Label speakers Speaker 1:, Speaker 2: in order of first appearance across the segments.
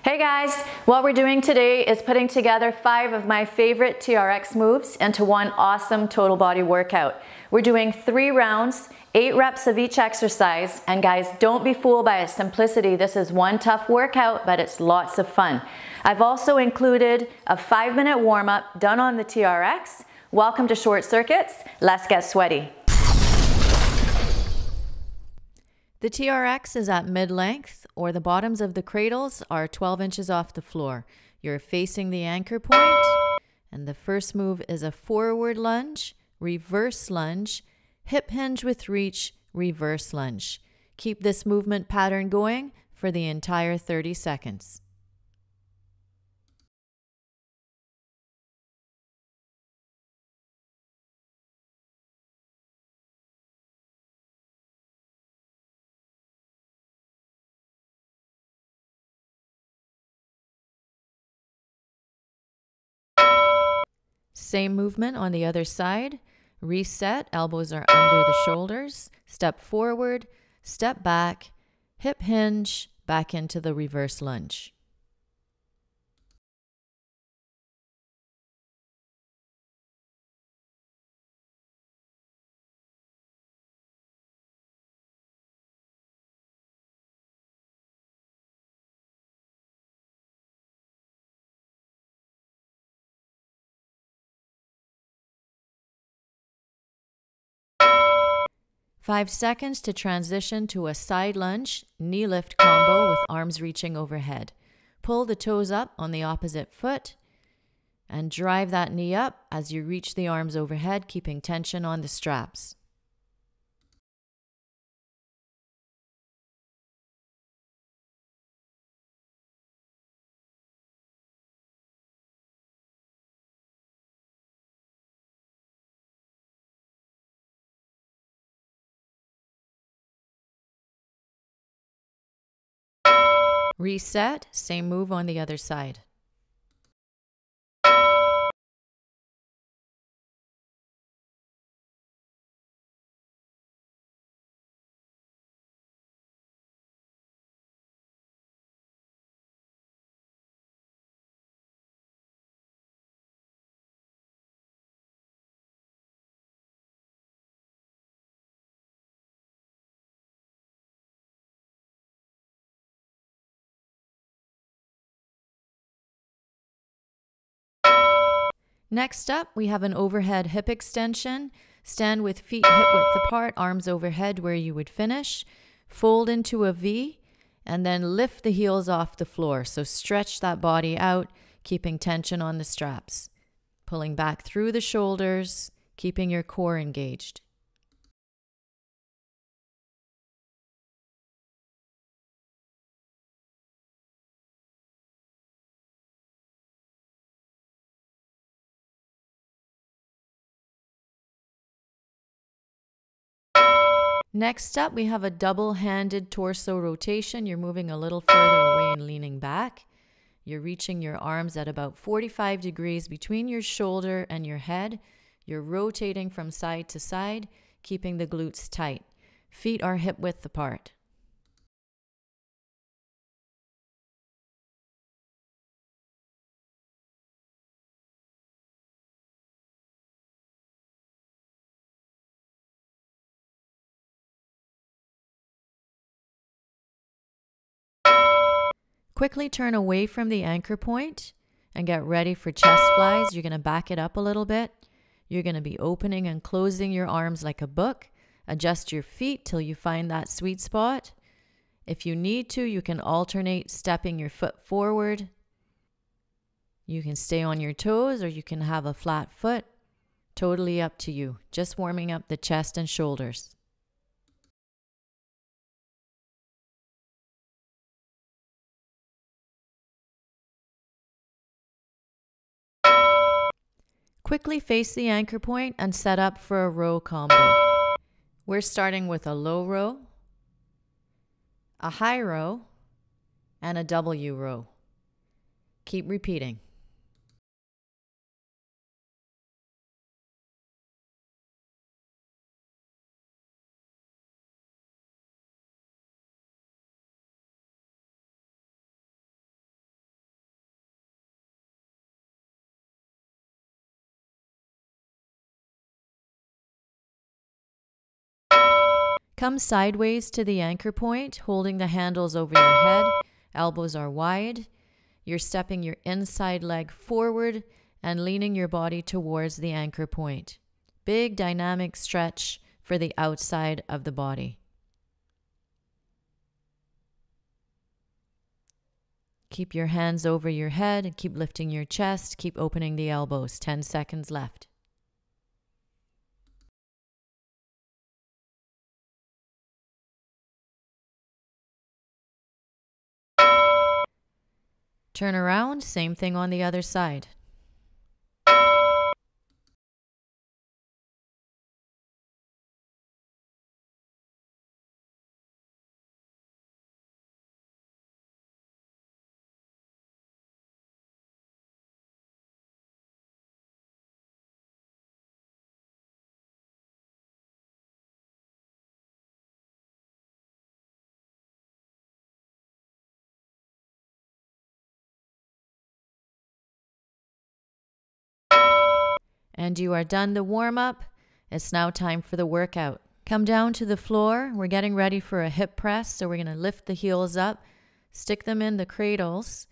Speaker 1: Hey guys, what we're doing today is putting together 5 of my favorite TRX moves into one awesome total body workout. We're doing 3 rounds, 8 reps of each exercise, and guys, don't be fooled by its simplicity. This is one tough workout, but it's lots of fun. I've also included a 5-minute warm-up done on the TRX. Welcome to Short Circuits. Let's get sweaty. The TRX is at mid-length, or the bottoms of the cradles are 12 inches off the floor. You're facing the anchor point, and the first move is a forward lunge, reverse lunge, hip hinge with reach, reverse lunge. Keep this movement pattern going for the entire 30 seconds. Same movement on the other side. Reset, elbows are under the shoulders. Step forward, step back, hip hinge, back into the reverse lunge. Five seconds to transition to a side lunge, knee lift combo with arms reaching overhead. Pull the toes up on the opposite foot and drive that knee up as you reach the arms overhead, keeping tension on the straps. Reset, same move on the other side. Next up, we have an overhead hip extension. Stand with feet hip width apart, arms overhead where you would finish. Fold into a V and then lift the heels off the floor. So stretch that body out, keeping tension on the straps. Pulling back through the shoulders, keeping your core engaged. Next up, we have a double-handed torso rotation. You're moving a little further away and leaning back. You're reaching your arms at about 45 degrees between your shoulder and your head. You're rotating from side to side, keeping the glutes tight. Feet are hip width apart. Quickly turn away from the anchor point and get ready for chest flies. You're going to back it up a little bit. You're going to be opening and closing your arms like a book. Adjust your feet till you find that sweet spot. If you need to, you can alternate stepping your foot forward. You can stay on your toes or you can have a flat foot. Totally up to you. Just warming up the chest and shoulders. Quickly face the anchor point and set up for a row combo. We're starting with a low row, a high row, and a W row. Keep repeating. Come sideways to the anchor point, holding the handles over your head. Elbows are wide. You're stepping your inside leg forward and leaning your body towards the anchor point. Big dynamic stretch for the outside of the body. Keep your hands over your head and keep lifting your chest. Keep opening the elbows. 10 seconds left. Turn around, same thing on the other side. And you are done the warm-up. It's now time for the workout. Come down to the floor. We're getting ready for a hip press. So we're going to lift the heels up, stick them in the cradles.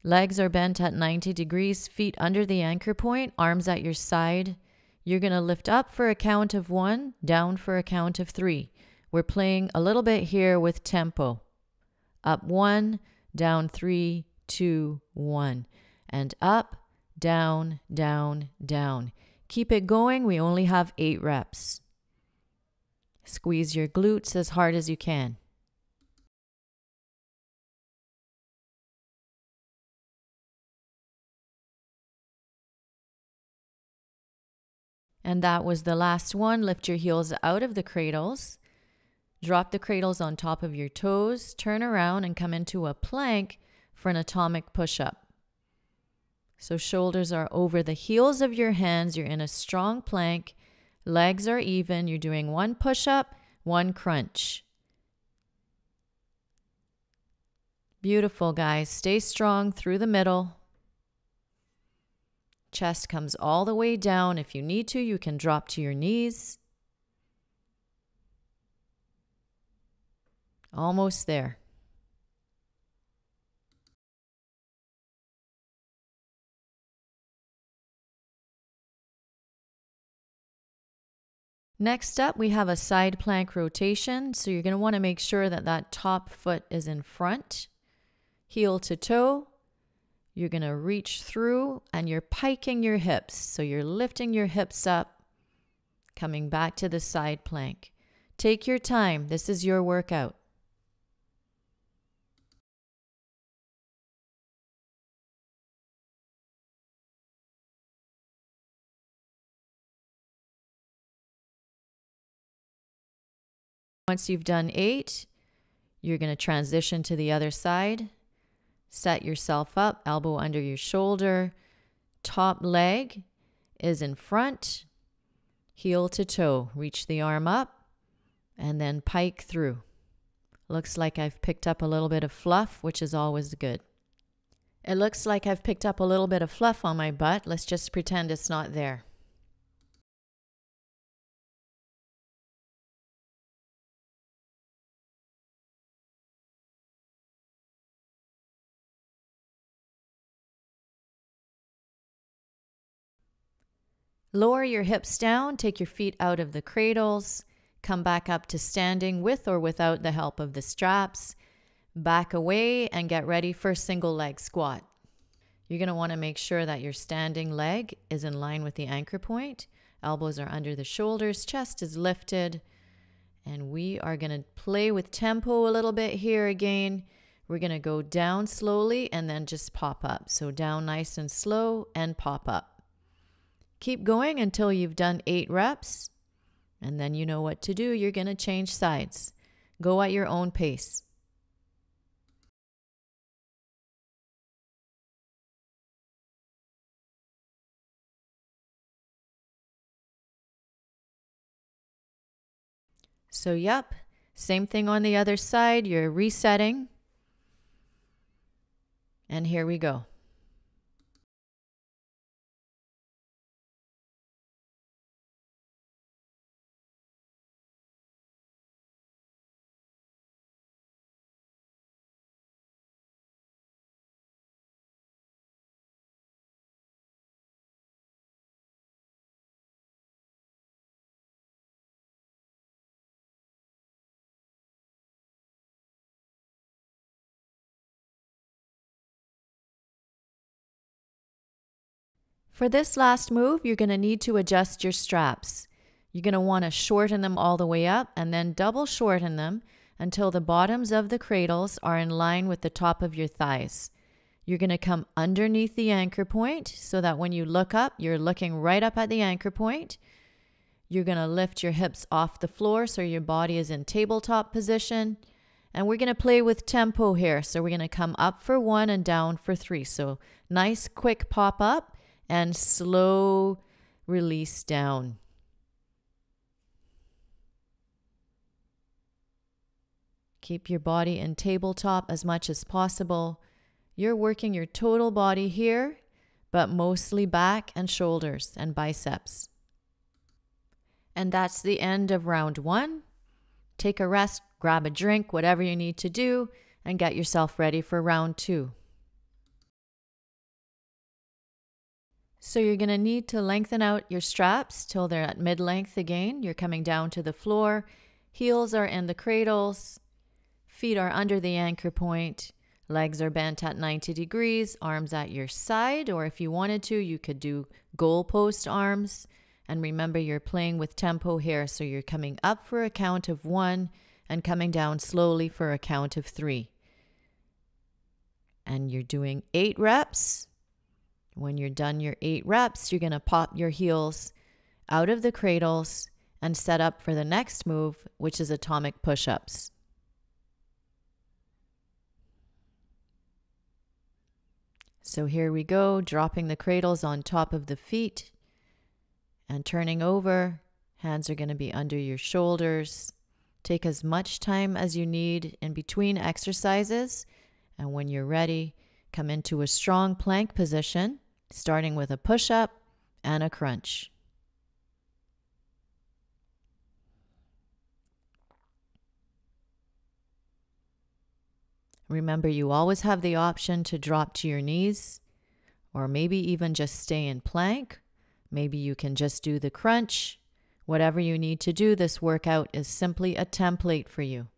Speaker 1: Legs are bent at 90 degrees, feet under the anchor point, arms at your side. You're going to lift up for a count of 1, down for a count of 3. We're playing a little bit here with tempo. Up 1, down 3, 2, 1. And up, down, down, down. Keep it going. We only have 8 reps. Squeeze your glutes as hard as you can. And that was the last one. Lift your heels out of the cradles. Drop the cradles on top of your toes. Turn around and come into a plank for an atomic push-up. So shoulders are over the heels of your hands. You're in a strong plank. Legs are even. You're doing 1 push-up, 1 crunch. Beautiful, guys. Stay strong through the middle. Chest comes all the way down. If you need to, you can drop to your knees. Almost there. Next up, we have a side plank rotation. So you're going to want to make sure that that top foot is in front, heel to toe. You're going to reach through and you're piking your hips. So you're lifting your hips up, coming back to the side plank. Take your time. This is your workout. Once you've done 8, you're going to transition to the other side. Set yourself up, elbow under your shoulder. Top leg is in front, heel to toe. Reach the arm up and then pike through. Looks like I've picked up a little bit of fluff, which is always good. It looks like I've picked up a little bit of fluff on my butt. Let's just pretend it's not there. Lower your hips down, take your feet out of the cradles, come back up to standing with or without the help of the straps. Back away and get ready for a single leg squat. You're going to want to make sure that your standing leg is in line with the anchor point. Elbows are under the shoulders, chest is lifted. And we are going to play with tempo a little bit here again. We're going to go down slowly and then just pop up. So down nice and slow and pop up. Keep going until you've done 8 reps, and then you know what to do. You're going to change sides. Go at your own pace. So, yep, same thing on the other side. You're resetting. And here we go. For this last move, you're going to need to adjust your straps. You're going to want to shorten them all the way up and then double shorten them until the bottoms of the cradles are in line with the top of your thighs. You're going to come underneath the anchor point so that when you look up, you're looking right up at the anchor point. You're going to lift your hips off the floor so your body is in tabletop position. And we're going to play with tempo here. So we're going to come up for 1 and down for 3. So nice quick pop up and slow release down. Keep your body in tabletop as much as possible. You're working your total body here, but mostly back and shoulders and biceps. And that's the end of round 1. Take a rest, grab a drink, whatever you need to do, and get yourself ready for round 2. So you're going to need to lengthen out your straps till they're at mid-length again. You're coming down to the floor. Heels are in the cradles. Feet are under the anchor point. Legs are bent at 90 degrees. Arms at your side. Or if you wanted to, you could do goalpost arms. And remember, you're playing with tempo here. So you're coming up for a count of 1 and coming down slowly for a count of 3. And you're doing 8 reps. When you're done your 8 reps, you're going to pop your heels out of the cradles and set up for the next move, which is atomic push-ups. So here we go, dropping the cradles on top of the feet and turning over. Hands are going to be under your shoulders. Take as much time as you need in between exercises. And when you're ready, come into a strong plank position, starting with a push-up and a crunch. Remember, you always have the option to drop to your knees, or maybe even just stay in plank. Maybe you can just do the crunch. Whatever you need to do, this workout is simply a template for you.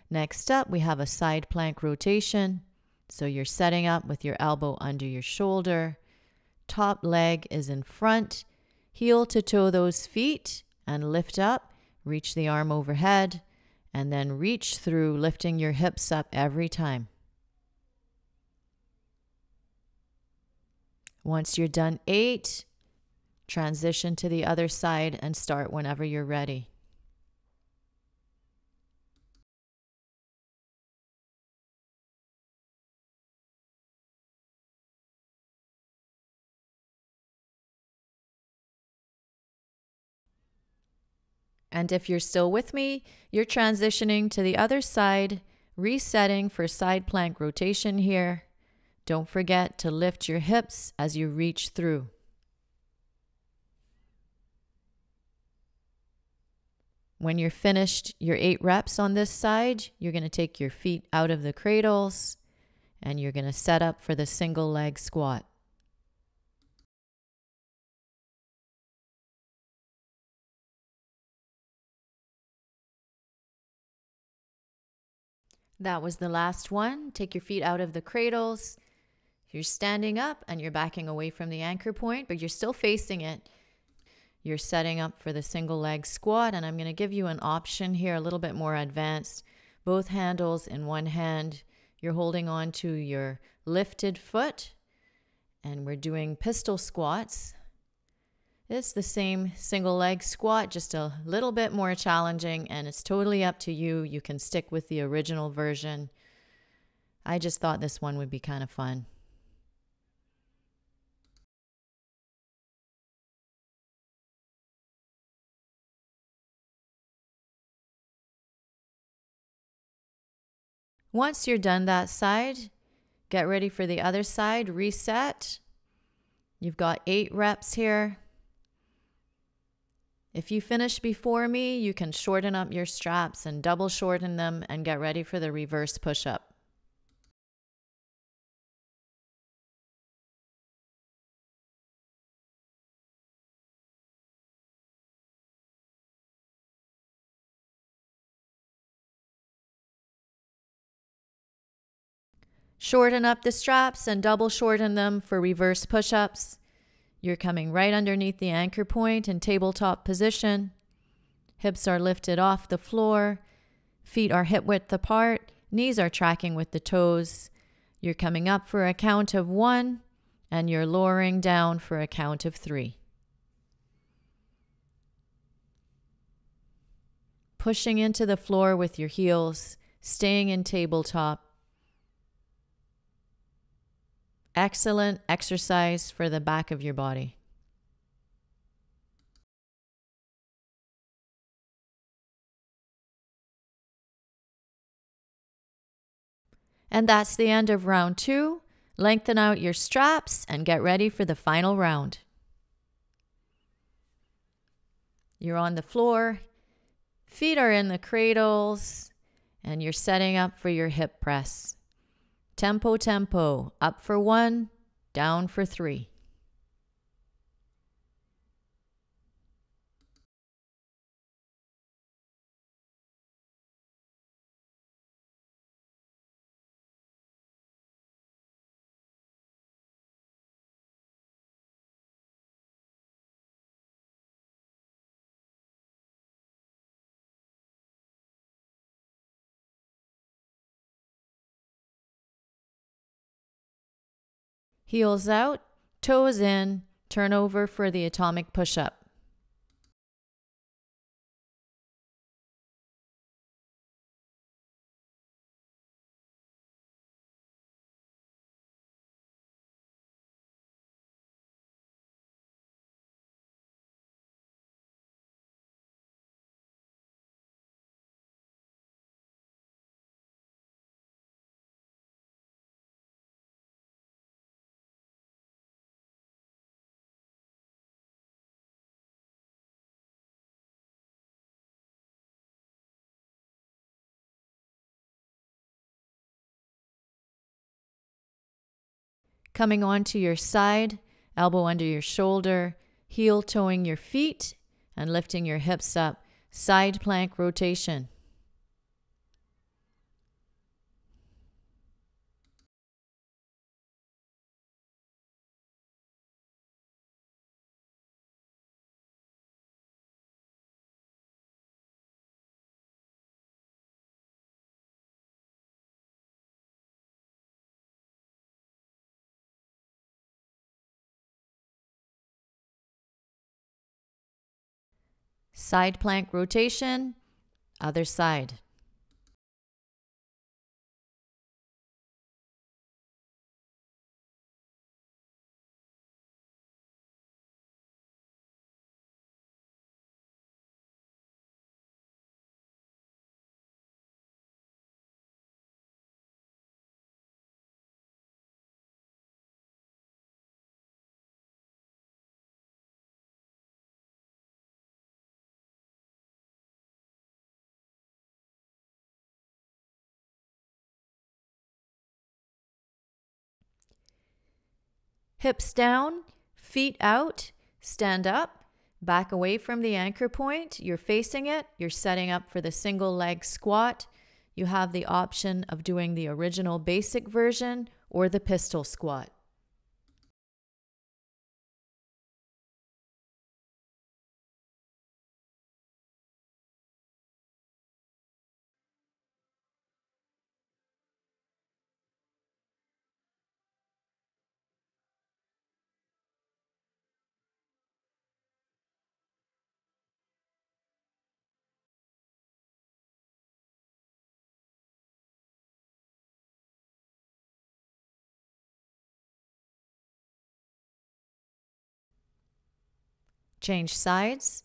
Speaker 1: Next up, we have a side plank rotation. So you're setting up with your elbow under your shoulder. Top leg is in front. Heel to toe those feet and lift up. Reach the arm overhead and then reach through, lifting your hips up every time. Once you're done 8, transition to the other side and start whenever you're ready. And if you're still with me, you're transitioning to the other side, resetting for side plank rotation here. Don't forget to lift your hips as you reach through. When you're finished your 8 reps on this side, you're going to take your feet out of the cradles and you're going to set up for the single leg squat. That was the last one. Take your feet out of the cradles. You're standing up and you're backing away from the anchor point, but you're still facing it. You're setting up for the single leg squat, and I'm going to give you an option here, a little bit more advanced. Both handles in one hand. You're holding on to your lifted foot, and we're doing pistol squats. It's the same single leg squat, just a little bit more challenging, and it's totally up to you. You can stick with the original version. I just thought this one would be kind of fun. Once you're done that side, get ready for the other side, reset. You've got 8 reps here. If you finish before me, you can shorten up your straps and double shorten them and get ready for the reverse push-up. Shorten up the straps and double shorten them for reverse push-ups. You're coming right underneath the anchor point in tabletop position. Hips are lifted off the floor. Feet are hip width apart. Knees are tracking with the toes. You're coming up for a count of 1, and you're lowering down for a count of 3. Pushing into the floor with your heels, staying in tabletop. Excellent exercise for the back of your body. And that's the end of round 2. Lengthen out your straps and get ready for the final round. You're on the floor, feet are in the cradles, and you're setting up for your hip press. Tempo, tempo, up for 1, down for 3. Heels out, toes in, turn over for the atomic push-up. Coming onto your side, elbow under your shoulder, heel toeing your feet, and lifting your hips up. Side plank rotation. Side plank rotation, other side. Hips down, feet out, stand up, back away from the anchor point. You're facing it. You're setting up for the single leg squat. You have the option of doing the original basic version or the pistol squat. Change sides.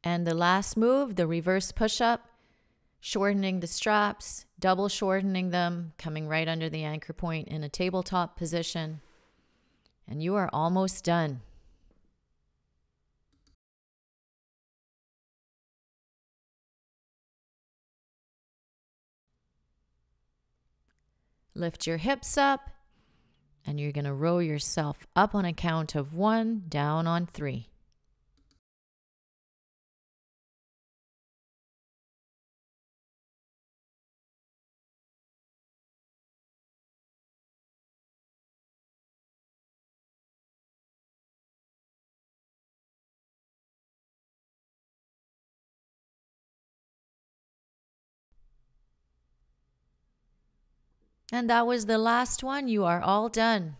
Speaker 1: And the last move, the reverse push-up, shortening the straps, double shortening them, coming right under the anchor point in a tabletop position. And you are almost done. Lift your hips up, and you're going to row yourself up on a count of 1, down on 3. And that was the last one. You are all done.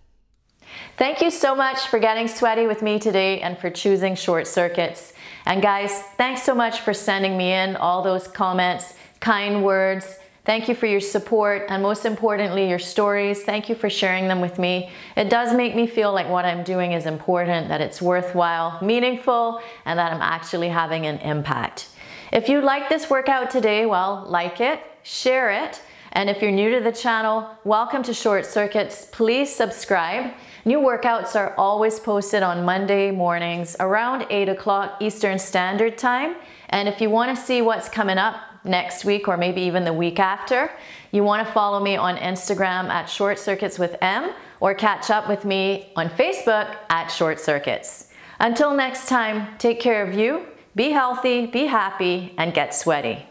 Speaker 1: Thank you so much for getting sweaty with me today and for choosing Short Circuits. And guys, thanks so much for sending me in all those comments, kind words. Thank you for your support and most importantly, your stories. Thank you for sharing them with me. It does make me feel like what I'm doing is important, that it's worthwhile, meaningful, and that I'm actually having an impact. If you like this workout today, well, like it, share it. And if you're new to the channel, welcome to Short Circuits. Please subscribe. New workouts are always posted on Monday mornings around 8 o'clock Eastern Standard Time. And if you want to see what's coming up next week or maybe even the week after, you want to follow me on Instagram at Short Circuits with M or catch up with me on Facebook at Short Circuits. Until next time, take care of you, be healthy, be happy, and get sweaty.